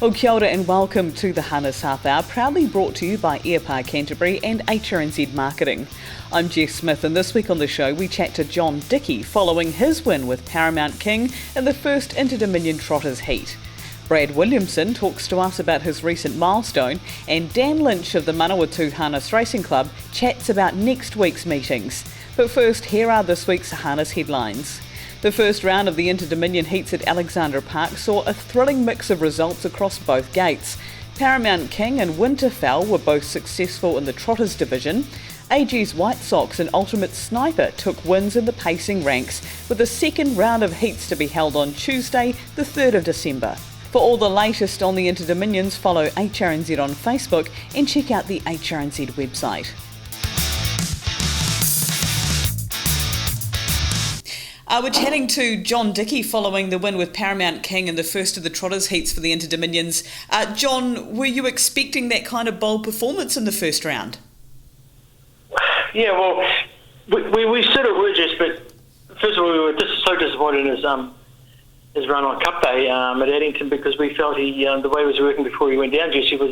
Well, kia ora and welcome to the Harness Half Hour, proudly brought to you by Airpark Canterbury and HRNZ Marketing. I'm Jess Smith, and this week on the show we chat to John Dickie following his win with Paramount King in the first Inter-Dominion Trotters Heat. Brad Williamson talks to us about his recent milestone, and Dan Lynch of the Manawatu Harness Racing Club chats about next week's meetings. But first, here are this week's harness headlines. The first round of the Inter-Dominion Heats at Alexandra Park saw a thrilling mix of results across both gates. Paramount King and Winterfell were both successful in the Trotters division. AG's White Sox and Ultimate Sniper took wins in the pacing ranks, with the second round of heats to be held on Tuesday, the 3rd of December. For all the latest on the Inter-Dominions, follow HRNZ on Facebook and check out the HRNZ website. We're chatting to John Dickie following the win with Paramount King in the first of the Trotters Heats for the Inter-Dominions. John, were you expecting that kind of bold performance in the first round? Yeah, well, we sort of were, just, but first of all, we were so disappointed in his run on Cup Day at Addington, because we felt the way he was working before he went down, Jesse, was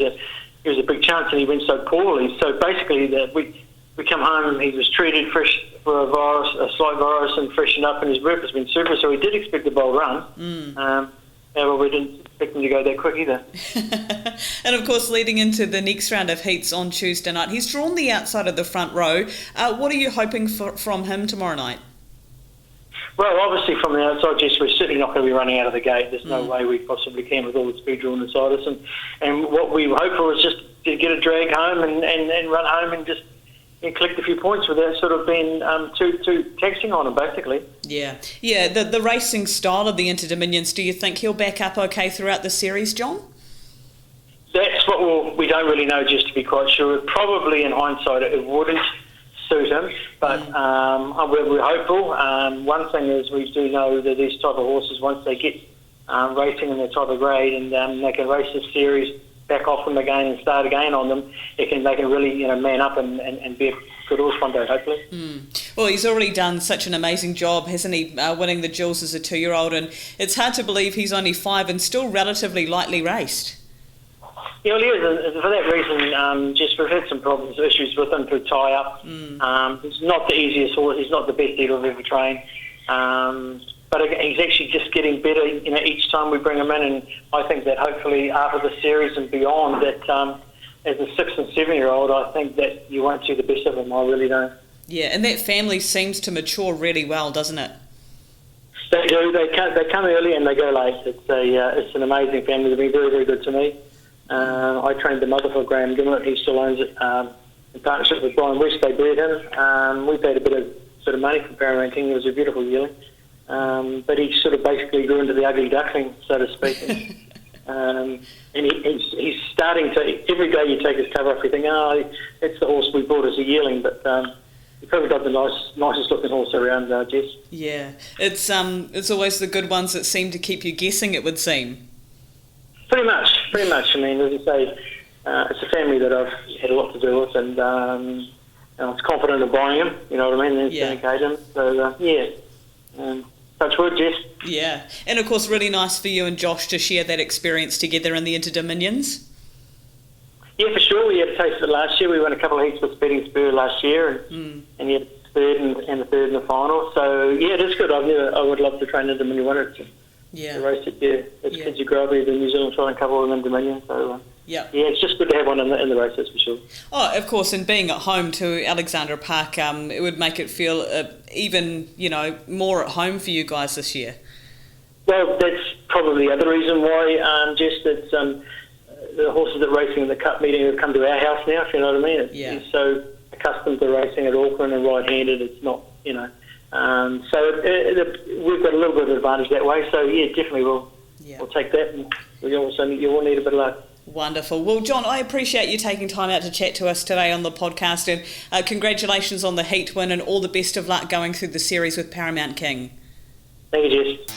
a big chance, and he went so poorly. So basically, we come home and he was treated fresh for a slight virus, and freshened up, and his work has been super. So we did expect a bold run. But we didn't expect him to go that quick either. And of course, leading into the next round of heats on Tuesday night, he's drawn the outside of the front row. What are you hoping from him tomorrow night? Well, obviously from the outside, Jess, we're certainly not going to be running out of the gate. There's no way we possibly can with all the speed drawn inside us. And what we hope for is just to get a drag home and run home and just collect a few points without sort of being too taxing on him, basically. Yeah. The racing style of the Inter-Dominions, do you think he'll back up okay throughout the series, John? That's what we don't really know, just to be quite sure. Probably in hindsight it wouldn't suit him, but we're hopeful. One thing is, we do know that these type of horses, once they get racing in the type of grade, and they can race this series back off them again and start again on them, they can really man up and be a good horse one day, hopefully. Well, he's already done such an amazing job, hasn't he, winning the Jewels as a 2-year-old, and it's hard to believe he's only 5 and still relatively lightly raced. Yeah, well, he is. For that reason, just we've had some issues with him to tie up. He's not the easiest horse. He's not the best dealer I've ever trained. But he's actually just getting better, each time we bring him in. And I think that hopefully after the series and beyond, that as a 6 and 7-year-old, I think that you won't see the best of him. I really don't. Yeah, and that family seems to mature really well, doesn't it? They do. They come early and they go late. It's an amazing family. They've been very, very good to me. I trained the mother for Graham Gimlet. He still owns it in partnership with Brian West. They bred him. We paid a bit of sort of money for Paramount King. It was a beautiful yearling. But he sort of basically grew into the ugly duckling, so to speak. And he's starting to, every day you take his cover off, you think, that's the horse we bought as a yearling, but he's probably got the nicest looking horse around, Jess. Yeah, it's always the good ones that seem to keep you guessing, it would seem. Pretty much. I mean, as I say, it's a family that I've had a lot to do with, and I was confident of buying him, you know what I mean, and syndicate him. So, touch wood, Jess. Yeah, and of course, really nice for you and Josh to share that experience together in the Inter-Dominions. Yeah, for sure. We had a taste of it last year. We won a couple of heats with Speeding Spur last year, and he had third and the third in the final. So yeah, it is good. I would love to train Inter-Dominion winners. To race it, As kids you grow up with the New Zealand trying a couple of them in Dominion, so it's just good to have one in the race, that's for sure. Oh, of course, and being at home to Alexandra Park, it would make it feel even more at home for you guys this year. Well, that's probably the other reason why, just that the horses that are racing in the Cup meeting have come to our house now, if you know what I mean. He's so accustomed to racing at Auckland and right-handed, it's not, so we've got a little bit of advantage that way. So yeah, definitely we'll take that, and you will need a bit of luck. Wonderful. Well, John, I appreciate you taking time out to chat to us today on the podcast, and congratulations on the heat win, and all the best of luck going through the series with Paramount King. Thank you, Jess.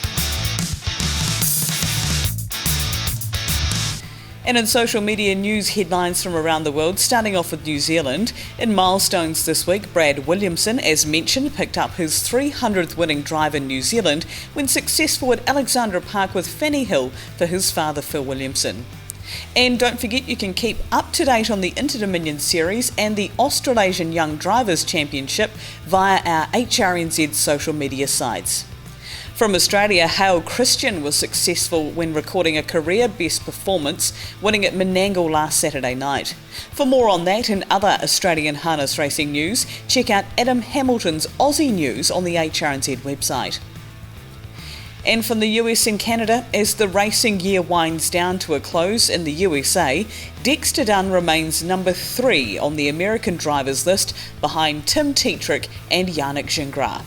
And in social media news headlines from around the world, starting off with New Zealand. In milestones this week, Brad Williamson, as mentioned, picked up his 300th winning drive in New Zealand when successful at Alexandra Park with Fanny Hill for his father Phil Williamson. And don't forget you can keep up to date on the Inter-Dominion Series and the Australasian Young Drivers Championship via our HRNZ social media sites. From Australia, Hale Christian was successful when recording a career best performance, winning at Menangle last Saturday night. For more on that and other Australian harness racing news, check out Adam Hamilton's Aussie News on the HRNZ website. And from the US and Canada, as the racing year winds down to a close in the USA, Dexter Dunn remains number 3 on the American drivers list behind Tim Tetrick and Yannick Gingras.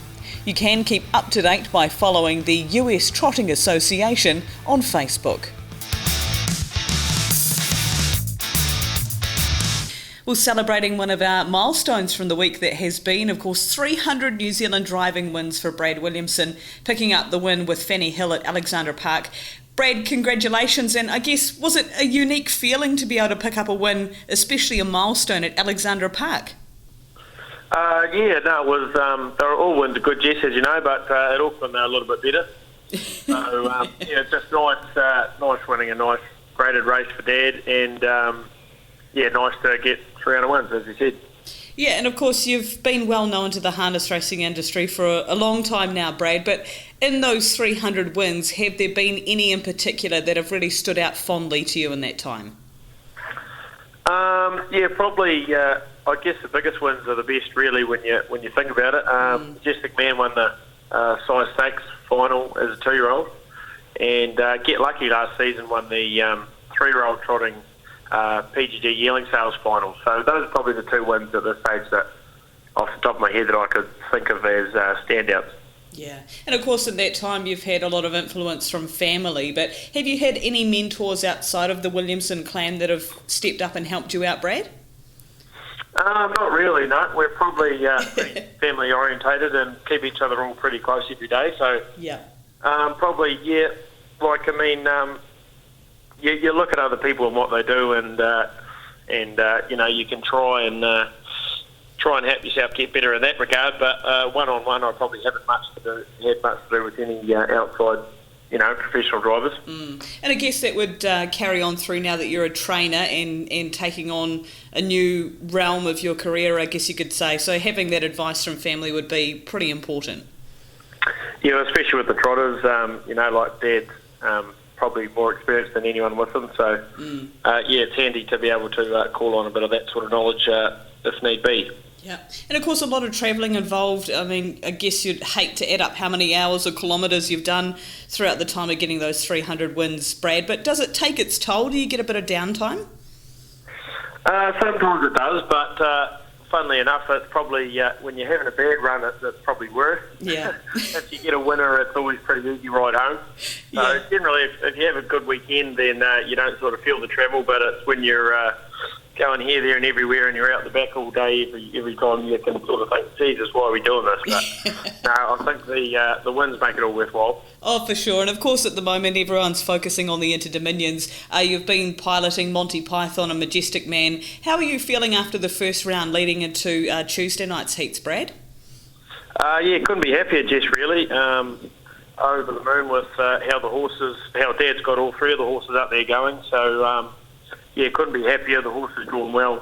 You can keep up to date by following the US Trotting Association on Facebook. Well, celebrating one of our milestones from the week that has been, of course, 300 New Zealand driving wins for Brad Williamson, picking up the win with Fanny Hill at Alexandra Park. Brad, congratulations, and I guess, was it a unique feeling to be able to pick up a win, especially a milestone at Alexandra Park? It was. They were all wins, good Jess, as you know, but at Auckland they're a little bit better. So it's just nice winning a nice graded race for Dad, and nice to get 300 wins, as you said. Yeah, and of course you've been well known to the harness racing industry for a long time now, Brad, but in those 300 wins, have there been any in particular that have really stood out fondly to you in that time? Probably. I guess the biggest wins are the best, really, when you think about it. Jess McMahon won the size 6 final as a 2-year-old, and Get Lucky last season won the 3-year-old trotting PGG yearling sales final. So those are probably the 2 wins at this stage that, off the top of my head, that I could think of as standouts. Yeah, and of course in that time you've had a lot of influence from family, but have you had any mentors outside of the Williamson clan that have stepped up and helped you out, Brad? Not really, no. We're probably pretty family orientated and keep each other all pretty close every day. So yeah, probably you look at other people and what they do, and you can try and help yourself get better in that regard. But one-on-one, I probably haven't had much to do with any outside, professional drivers. And I guess that would carry on through now that you're a trainer and taking on a new realm of your career, I guess you could say. So having that advice from family would be pretty important. Yeah, especially with the trotters, like Dad's probably more experienced than anyone with them. So, it's handy to be able to call on a bit of that sort of knowledge if need be. Yeah, and of course a lot of travelling involved. I mean, I guess you'd hate to add up how many hours or kilometres you've done throughout the time of getting those 300 wins, Brad, but does it take its toll? Do you get a bit of downtime? Sometimes it does, but funnily enough, it's probably, when you're having a bad run, it's probably worse. Yeah. If you get a winner, it's always pretty easy ride home. So generally, if you have a good weekend, then you don't sort of feel the travel, but it's when you're going here, there and everywhere, and you're out the back all day, every time you can sort of think, Jesus, why are we doing this? But no, I think the wins make it all worthwhile. Oh, for sure. And of course, at the moment, everyone's focusing on the Inter-Dominions. You've been piloting Monty Python and Majestic Man. How are you feeling after the first round leading into Tuesday night's heats, Brad? Couldn't be happier, Jess, really. Over the moon with how Dad's got all 3 of the horses up there going. So, couldn't be happier. The horse is drawn well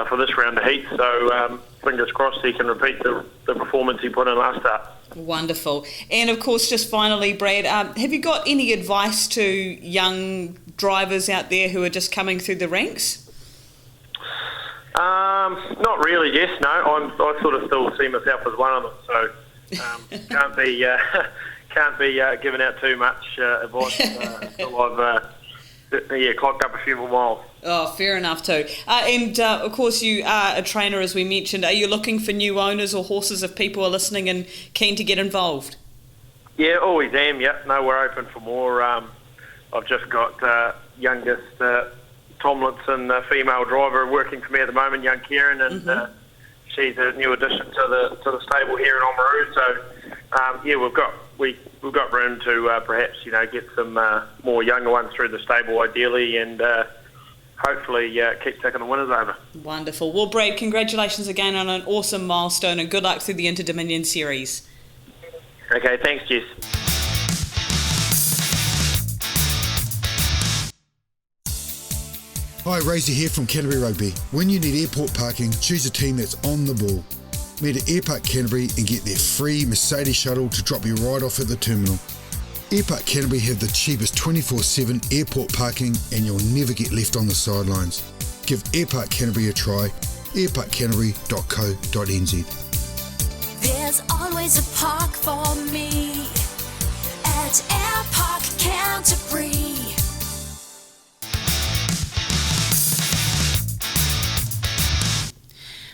for this round of heat. So, fingers crossed he can repeat the performance he put in last start. Wonderful. And of course, just finally, Brad, have you got any advice to young drivers out there who are just coming through the ranks? Not really, yes, no. I sort of still see myself as one of them, so can't be giving out too much advice until I've clocked up a few more miles. Oh, fair enough too. And of course you are a trainer, as we mentioned. Are you looking for new owners or horses if people are listening and keen to get involved? Yeah, always am, yep. No, we're open for more. I've just got youngest Tomlinson female driver working for me at the moment, young Kieran, and she's a new addition to the stable here in Oamaru. So we've got room to perhaps get some more younger ones through the stable ideally, and hopefully keep taking the winners over. Wonderful. Well, Brad, congratulations again on an awesome milestone, and good luck through the Inter-Dominion Series. Okay, thanks, Jess. Hi, Razor here from Canterbury Rugby. When you need airport parking, choose a team that's on the ball. Meet at Airpark Canterbury and get their free Mercedes shuttle to drop you right off at the terminal. Airpark Canterbury have the cheapest 24/7 airport parking and you'll never get left on the sidelines. Give Airpark Canterbury a try, airparkcanterbury.co.nz. There's always a park for me at Airpark Canterbury.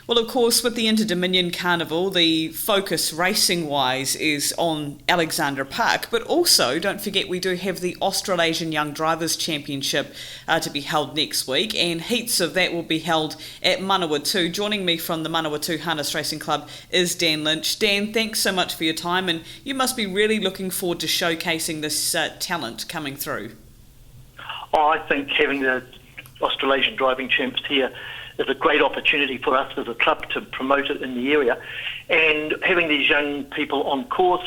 Well, of course, with the Inter-Dominion Carnival, the focus racing-wise is on Alexandra Park, but also, don't forget, we do have the Australasian Young Drivers Championship to be held next week, and heats of that will be held at Manawatu. Joining me from the Manawatu Harness Racing Club is Dan Lynch. Dan, thanks so much for your time, and you must be really looking forward to showcasing this talent coming through. I think having the Australasian driving champs here is a great opportunity for us as a club to promote it in the area, and having these young people on course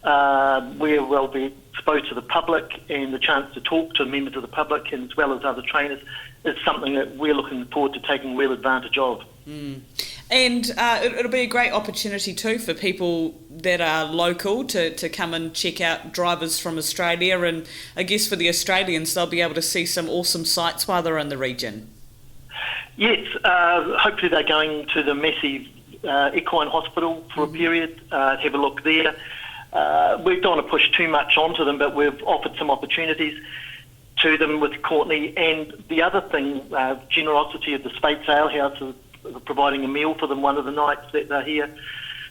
where we'll be exposed to the public and the chance to talk to members of the public and as well as other trainers is something that we're looking forward to taking real advantage of. And it'll be a great opportunity too for people that are local to come and check out drivers from Australia, and I guess for the Australians they'll be able to see some awesome sights while they're in the region. Yes, hopefully they're going to the massive equine hospital for a period, have a look there. We don't want to push too much onto them, but we've offered some opportunities to them with Courtney. And the other thing, generosity of the Spates Ale House is providing a meal for them one of the nights that they're here.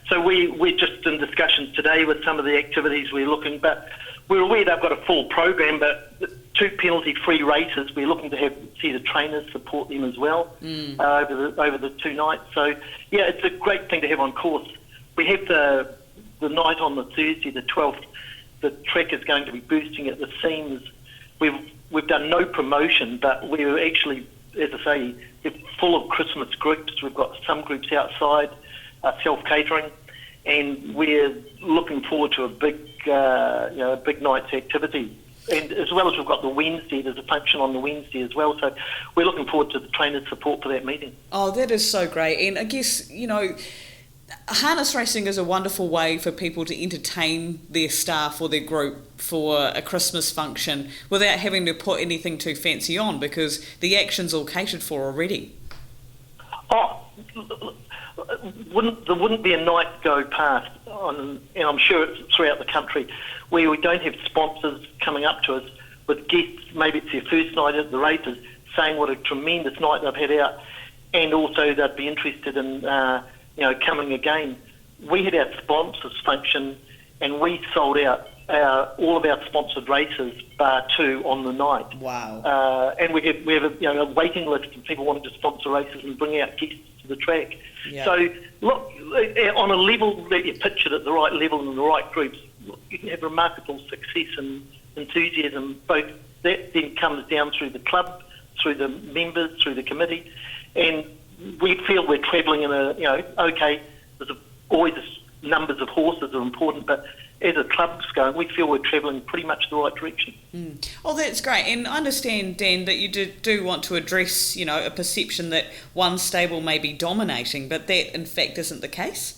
So we're just in discussions today with some of the activities we're looking, but we're aware they've got a full program, but 2 penalty-free races. We're looking to see the trainers support them as well over the 2 nights. So yeah, it's a great thing to have on course. We have the night on the Thursday, the 12th. The track is going to be boosting at the seams. We've done no promotion, but we're actually, as I say, we're full of Christmas groups. We've got some groups outside, self-catering, and we're looking forward to a big night's activity. And as well as we've got the Wednesday, there's a function on the Wednesday as well. So we're looking forward to the trainers' support for that meeting. Oh, that is so great. And I guess, harness racing is a wonderful way for people to entertain their staff or their group for a Christmas function without having to put anything too fancy on, because the action's all catered for already. Oh, there wouldn't be a night go past, and I'm sure it's throughout the country, where we don't have sponsors coming up to us with guests, maybe it's their first night at the races, saying what a tremendous night they've had out, and also they'd be interested in coming again. We had our sponsors function, and we sold out all of our sponsored races, bar 2, on the night. Wow! And we have a waiting list of people wanting to sponsor races and bring out guests to the track. Yeah. So look, on a level that you pitch it at the right level and the right groups, you can have remarkable success and enthusiasm. Both that then comes down through the club, through the members, through the committee, and we feel we're travelling in there's always numbers of horses are important, but as a club's going, we feel we're travelling pretty much the right direction. Oh, that's great. And I understand, Dan, that you do want to address, a perception that one stable may be dominating, but that in fact isn't the case.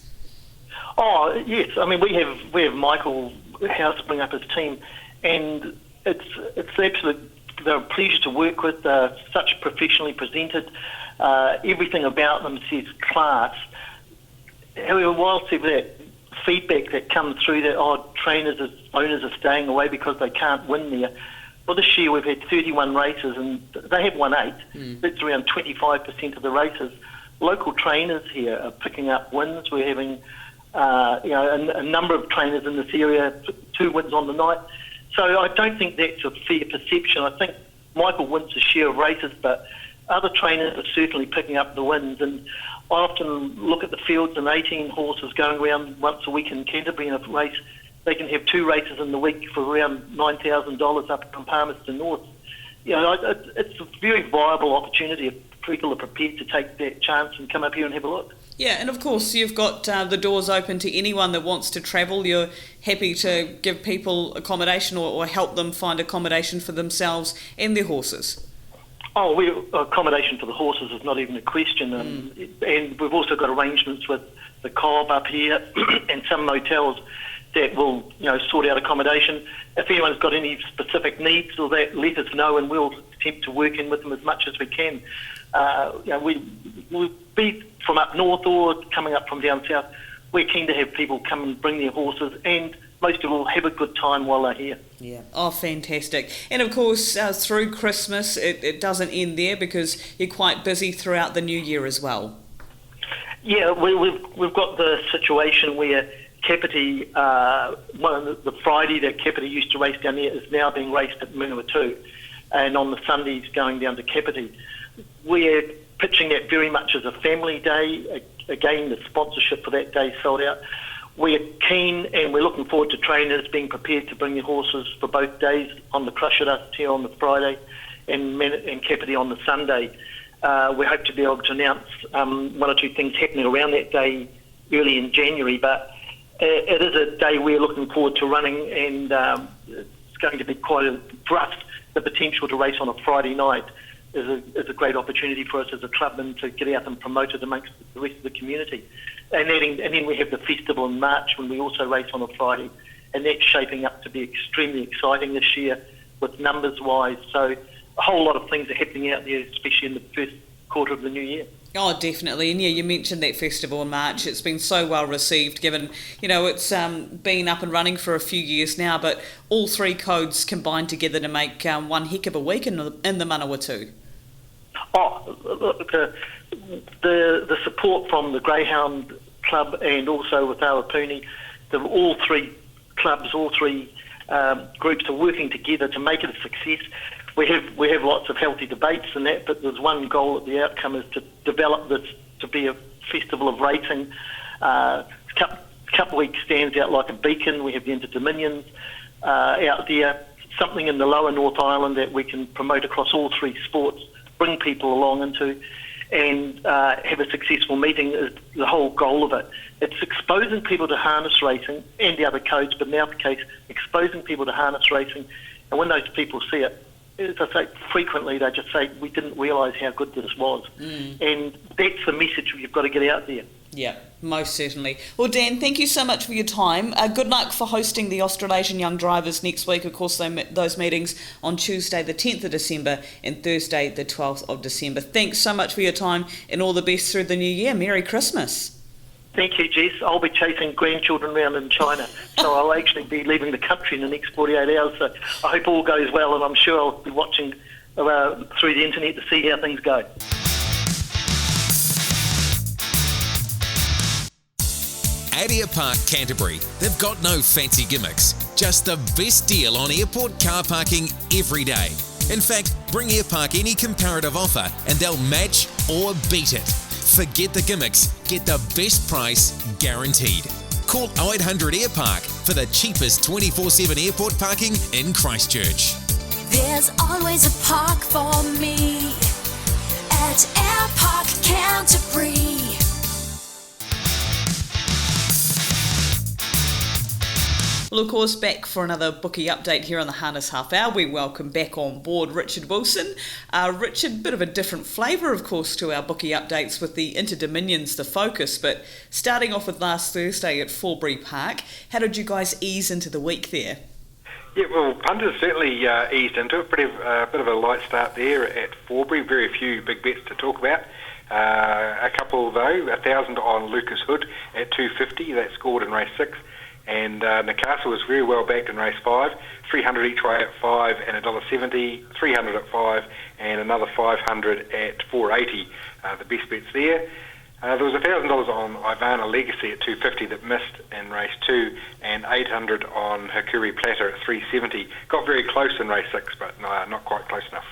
Oh yes, I mean we have Michael House bring up his team, and it's absolute. They're a pleasure to work with. They're such professionally presented. Everything about them says class. However, whilst that feedback that comes through that owners are staying away because they can't win there. Well, this year we've had 31 races and they have won 8. That's around 25% of the races. Local trainers here are picking up wins. We're having a number of trainers in this area, 2 wins on the night. So I don't think that's a fair perception. I think Michael wins a share of races, but other trainers are certainly picking up the wins. And I often look at the fields and 18 horses going around once a week in Canterbury in a race. They can have 2 races in the week for around $9,000 up from Palmerston North. It's a very viable opportunity if people are prepared to take that chance and come up here and have a look. Yeah, and of course you've got the doors open to anyone that wants to travel. You're happy to give people accommodation or help them find accommodation for themselves and their horses. Accommodation for the horses is not even a question, and we've also got arrangements with the co-op up here and some motels that will, sort out accommodation. If anyone's got any specific needs or that, let us know, and we'll attempt to work in with them as much as we can. We'll be from up north or coming up from down south. We're keen to have people come and bring their horses, and most of all have a good time while they're here. Yeah. Oh, fantastic. And of course, through Christmas, it doesn't end there because you're quite busy throughout the new year as well. Yeah, we've got the situation where Kapiti, the Friday that Kapiti used to race down there is now being raced at Manawatu, and on the Sundays going down to Kapiti. We're pitching that very much as a family day. Again, the sponsorship for that day sold out. We're keen and we're looking forward to trainers being prepared to bring their horses for both days on the Christchurch here on the Friday and Kapiti on the Sunday. We hope to be able to announce one or two things happening around that day early in January, but it is a day we're looking forward to running, and it's going to be for us, the potential to race on a Friday night is a great opportunity for us as a club and to get out and promote it amongst the rest of the community. And then we have the festival in March when we also race on a Friday, and that's shaping up to be extremely exciting this year with numbers-wise. So a whole lot of things are happening out there, especially in the first quarter of the new year. Oh, definitely. And yeah, you mentioned that festival in March. It's been so well received, given, it's been up and running for a few years now, but all three codes combined together to make one heck of a week in the Manawatu. Oh, look, the support from the Greyhound Club and also with Awapuni, all three clubs, all three groups are working together to make it a success. We have lots of healthy debates and that, but there's one goal at the outcome is to develop this to be a festival of racing. Cup Week stands out like a beacon. We have the Inter-Dominions out there, something in the lower North Island that we can promote across all three sports, bring people along into, and have a successful meeting is the whole goal of it. It's exposing people to harness racing and the other codes, but in our case, exposing people to harness racing. And when those people see it, as I say, frequently they just say, we didn't realise how good this was. And that's the message you've got to get out there. Yeah, most certainly. Well, Dan, thank you so much for your time. Good luck for hosting the Australasian Young Drivers next week. Of course, those meetings on Tuesday the 10th of December and Thursday the 12th of December. Thanks so much for your time and all the best through the new year. Merry Christmas. Thank you, Jess. I'll be chasing grandchildren around in China, so I'll actually be leaving the country in the next 48 hours. So I hope all goes well, and I'm sure I'll be watching through the internet to see how things go. At Airpark Canterbury, they've got no fancy gimmicks, just the best deal on airport car parking every day. In fact, bring Airpark any comparative offer and they'll match or beat it. Forget the gimmicks, get the best price guaranteed. Call 0800 Airpark for the cheapest 24/7 airport parking in Christchurch. There's always a park for me at Airpark Canterbury. Well, of course, back for another Bookie update here on the Harness Half Hour. We welcome back on board Richard Wilson. Richard, bit of a different flavour, of course, to our Bookie updates with the Inter-Dominions, the focus, but starting off with last Thursday at Forbury Park, how did you guys ease into the week there? Yeah, well, punters certainly eased into it. A bit of a light start there at Forbury. Very few big bets to talk about. A couple, though. 1,000 on Lucas Hood at 250. That scored in race 6. And Newcastle was very well backed in race 5, 300 each way at 5 and $1.70, 300 at 5 and another 500 at 480. The best bets there. There was $1,000 on Ivana Legacy at 250 that missed in race 2, and 800 on Hikuri Platter at 370. Got very close in race 6, but not quite close enough.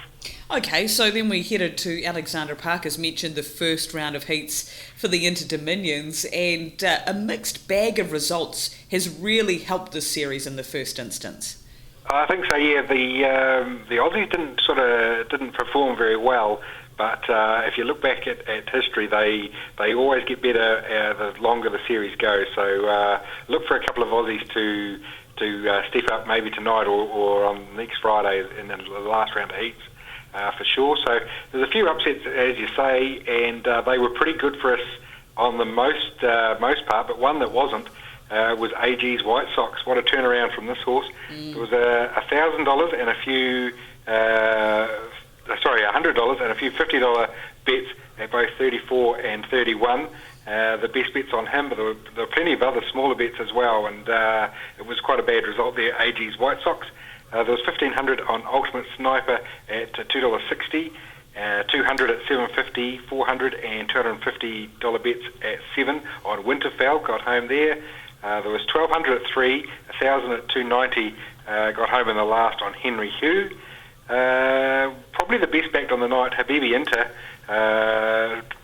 Okay, so then we headed to Alexandra Park, as mentioned, the first round of heats for the Inter-Dominions, and a mixed bag of results has really helped this series in the first instance. I think so. Yeah, the Aussies didn't perform very well, but if you look back at history, they always get better the longer the series goes. So look for a couple of Aussies to step up maybe tonight or on next Friday in the last round of heats. for sure. So there's a few upsets, as you say, and they were pretty good for us on the most part, but one that wasn't was AG's White Sox. What a turnaround from this horse. It was $1,000 and a few, $100 and a few $50 bets at both 34 and 31. The best bets on him, but there were plenty of other smaller bets as well, and it was quite a bad result there, AG's White Sox. There was $1,500 on Ultimate Sniper at $2.60, 200 at $7.50, 400 and $250 bets at 7 on Winterfell, got home there. There was $1,200 at 3, 1,000 at $2.90, got home in the last on Henry Hugh. Probably the best backed on the night, Habibi Inter,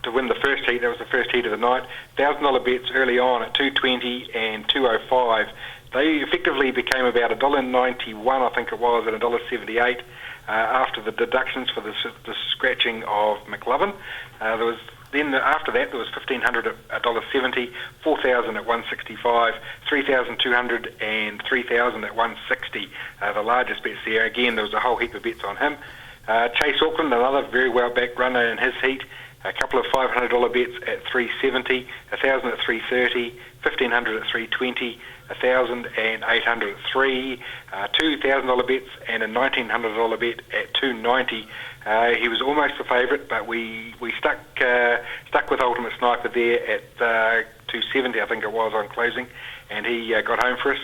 to win the first heat. That was the first heat of the night. $1,000 bets early on at $2.20 and $2.05. They effectively became about $1.91, I think it was, and $1.78 after the deductions for the scratching of McLovin. There was then after that there was $1,500 at $1.70, 4,000 at $1.65, 3,200 and 3,000 at $1.60. The largest bets there. Again, there was a whole heap of bets on him. Chase Auckland, another very well-backed runner in his heat. A couple of $500 bets at $3.70, 1,000 at $3.30, 1,500 at $3.20, 1,000 and 800 at 3, $2,000 bets and a $1,900 bet at $2.90. He was almost the favourite, but we stuck with Ultimate Sniper there at $2.70, I think it was, on closing, and he got home for us.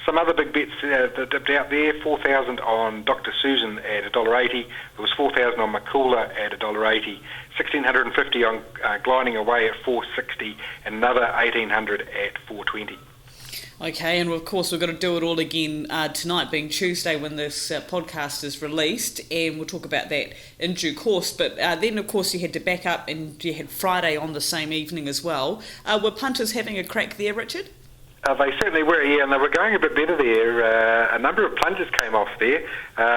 Some other big bets that dipped out there, 4,000 on Dr. Susan at $1.80. There was 4,000 on Makula at $1.80. 1,650 on Gliding Away at $4.60, and another 1,800 at $4.20. Okay, and of course we've got to do it all again tonight, being Tuesday when this podcast is released, and we'll talk about that in due course. But then, of course, you had to back up, and you had Friday on the same evening as well. Were punters having a crack there, Richard? They certainly were, yeah, and they were going a bit better there. A number of plungers came off there.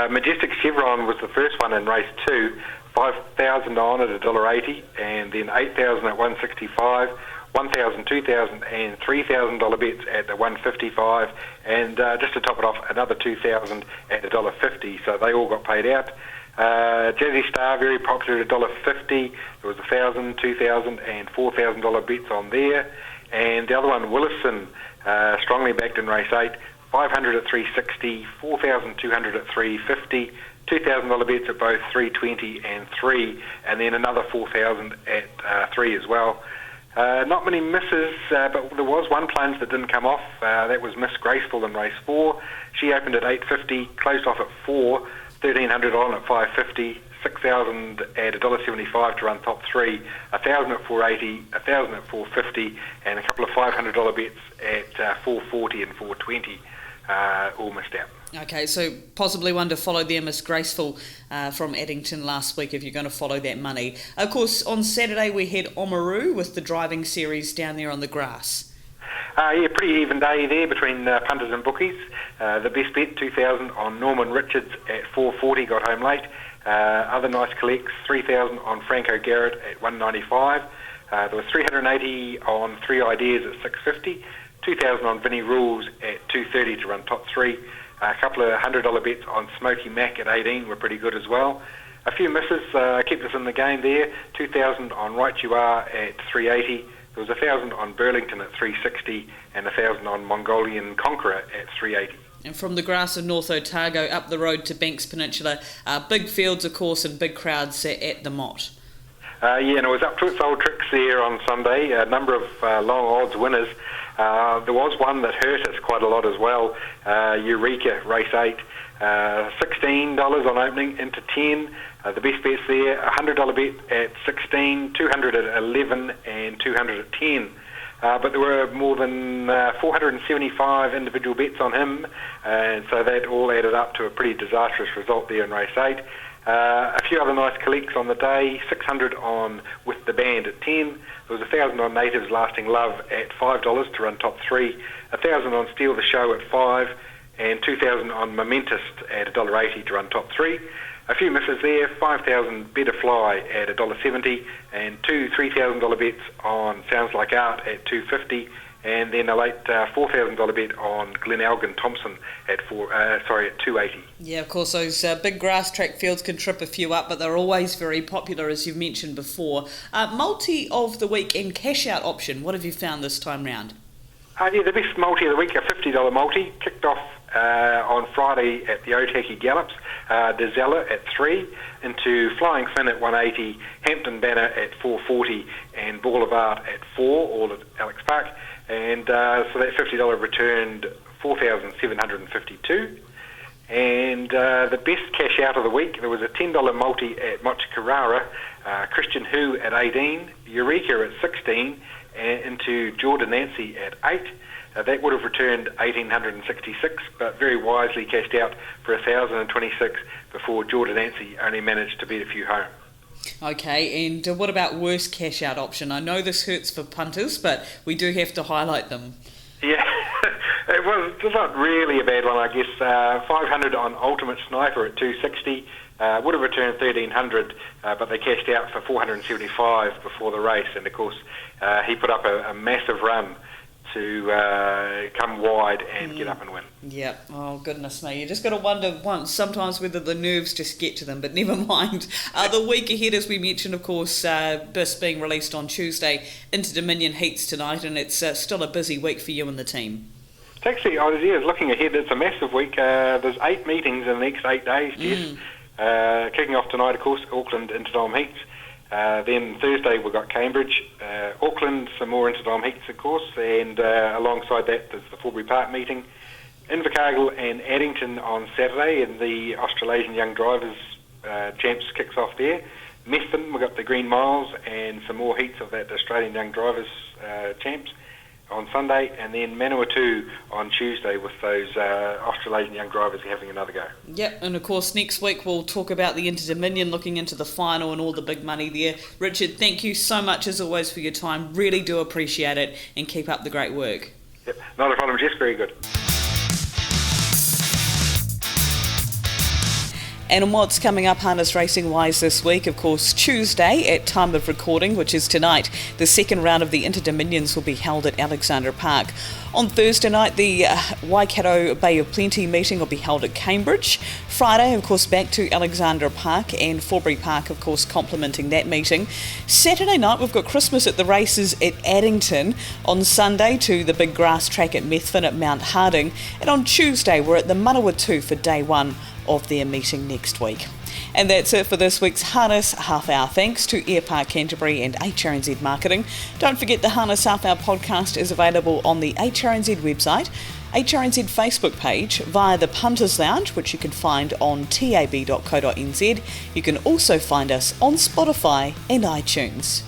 Majestic Chevron was the first one in race 2, 5,000 on at $1.80, and then 8,000 at $1.65, 1,000, 2,000 and $3,000 bets at the $1.55, and just to top it off, another 2,000 at $1.50, so they all got paid out. Jazzy Star, very popular at $1.50. There was 1,000, 2,000 and $4,000 bets on there. And the other one, Williamson, strongly backed in race 8, 500 at $3.60, 4,200 at $3.50, $2,000 bets at both $3.20 and 3, and then another 4,000 at 3 as well. Not many misses, but there was one plunge that didn't come off. That was Miss Graceful in race 4. She opened at $8.50, closed off at 4, 1,300 on at $5.50, 6,000 at $1.75 to run top 3, 1,000 at $4.80, 1,000 at $4.50, and a couple of $500 bets at $4.40 and $4.20, all missed out. Okay, so possibly one to follow there, Miss Graceful from Addington last week, if you're going to follow that money. Of course, on Saturday we had Oamaru with the driving series down there on the grass. Yeah, pretty even day there between punters and bookies. The best bet, 2,000 on Norman Richards at $4.40, got home late. Other nice collects, 3,000 on Franco Garrett at $1.95. There was 380 on Three Ideas at $6.50. 2,000 on Vinnie Rules at $2.30 to run top 3. A couple of $100 bets on Smoky Mac at 18 were pretty good as well. A few misses kept us in the game there. 2,000 on Right You Are at $3.80. There was 1,000 on Burlington at $3.60 and 1,000 on Mongolian Conqueror at $3.80. And from the grass of North Otago up the road to Banks Peninsula, big fields, of course, and big crowds at the Mott. Yeah, and it was up to its old tricks there on Sunday. A number of long odds winners. There was one that hurt us quite a lot as well. Eureka, race 8. $16 on opening into 10. The best bets there, $100 bet at 16, 200 at 11 and 200 at 10. But there were more than 475 individual bets on him, and so that all added up to a pretty disastrous result there in race 8. A few other nice collects on the day, 600 on With the Band at 10. There was 1,000 on Natives Lasting Love at $5 to run top 3, 1,000 on Steal the Show at 5, and 2,000 on Momentous at $1.80 to run top 3. A few misses there, 5,000 Better Fly at $1.70, and two $3,000 bets on Sounds Like Art at $2.50, and then a late $4,000 bet on Glenelgan Thompson at 280. Yeah, of course, those big grass track fields can trip a few up, but they're always very popular, as you've mentioned before. Multi of the week and cash out option, what have you found this time round? The best multi of the week, a $50 multi, kicked off on Friday at the Otaki Gallops, Dezella at 3, into Flying Finn at 180, Hampton Banner at 440, and Boulevard at 4, all at Alex Park. And so that $50 returned $4,752. And the best cash out of the week, there was a $10 multi at Mochikarara, Christian Hu at 18, Eureka at 16, and into Jordan Nancy at 8. That would have returned $1,866, but very wisely cashed out for $1,026 before Jordan Nancy only managed to beat a few home. Okay, and what about worst cash out option? I know this hurts for punters, but we do have to highlight them. Yeah, it was not really a bad one, I guess. 500 on Ultimate Sniper at 260 would have returned $1,300, but they cashed out for $475 before the race, and of course he put up a massive run to come wide and get up and win. Yep. Oh, goodness me. You just got to wonder sometimes whether the nerves just get to them, but never mind. The week ahead, as we mentioned, of course, this being released on Tuesday, Inter Dominion heats tonight, and it's still a busy week for you and the team. It's actually, looking ahead, it's a massive week. There's 8 meetings in the next 8 days, Jess. Kicking off tonight, of course, Auckland Interdom heats. Then Thursday we've got Cambridge, Auckland, some more Interdom heats, of course, and alongside that there's the Forbury Park meeting, Invercargill and Addington on Saturday, and the Australasian Young Drivers Champs kicks off there. Methven, we've got the Green Miles and some more heats of that Australian Young Drivers Champs on Sunday, and then Manawatu on Tuesday with those Australasian young drivers having another go. Yep, and of course next week we'll talk about the Inter Dominion, looking into the final and all the big money there. Richard, thank you so much as always for your time. Really do appreciate it, and keep up the great work. Yep, not a problem, Jess. Very good. And what's coming up harness racing wise this week, of course, Tuesday at time of recording, which is tonight, the second round of the Inter Dominions will be held at Alexandra Park. On Thursday night, the Waikato Bay of Plenty meeting will be held at Cambridge. Friday, of course, back to Alexandra Park, and Forbury Park, of course, complementing that meeting. Saturday night, we've got Christmas at the races at Addington. On Sunday, to the big grass track at Methven at Mount Harding. And on Tuesday, we're at the Manawatu for day one of their meeting next week. And that's it for this week's Harness Half Hour. Thanks to Airpark Canterbury and HRNZ Marketing. Don't forget the Harness Half Hour podcast is available on the HRNZ website, HRNZ Facebook page, via the Punters Lounge, which you can find on tab.co.nz. You can also find us on Spotify and iTunes.